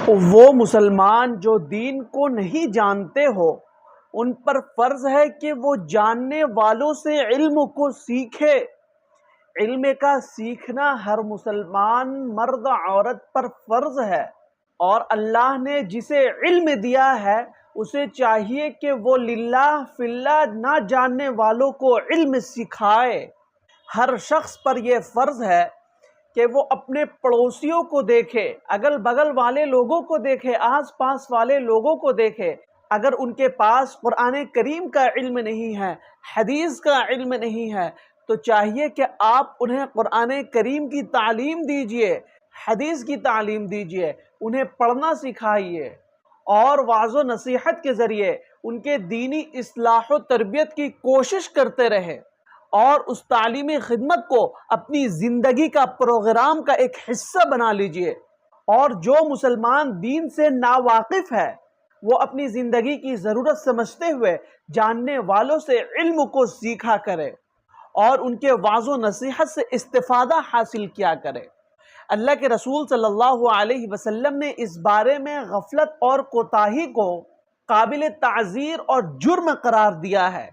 وہ مسلمان جو دین کو نہیں جانتے ہو ان پر فرض ہے کہ وہ جاننے والوں سے علم کو سیکھے۔ علم کا سیکھنا ہر مسلمان مرد عورت پر فرض ہے، اور اللہ نے جسے علم دیا ہے اسے چاہیے کہ وہ للہ فی اللہ نہ جاننے والوں کو علم سکھائے۔ ہر شخص پر یہ فرض ہے کہ وہ اپنے پڑوسیوں کو دیکھے، اگل بغل والے لوگوں کو دیکھے، آس پاس والے لوگوں کو دیکھے۔ اگر ان کے پاس قرآن کریم کا علم نہیں ہے، حدیث کا علم نہیں ہے، تو چاہیے کہ آپ انہیں قرآن کریم کی تعلیم دیجئے، حدیث کی تعلیم دیجئے، انہیں پڑھنا سکھائیے، اور وعظ و نصیحت کے ذریعے ان کے دینی اصلاح و تربیت کی کوشش کرتے رہے، اور اس تعلیمی خدمت کو اپنی زندگی کا پروگرام کا ایک حصہ بنا لیجئے۔ اور جو مسلمان دین سے ناواقف ہے وہ اپنی زندگی کی ضرورت سمجھتے ہوئے جاننے والوں سے علم کو سیکھا کرے اور ان کے وعظ و نصیحت سے استفادہ حاصل کیا کرے۔ اللہ کے رسول صلی اللہ علیہ وسلم نے اس بارے میں غفلت اور کوتاہی کو قابل تعزیر اور جرم قرار دیا ہے۔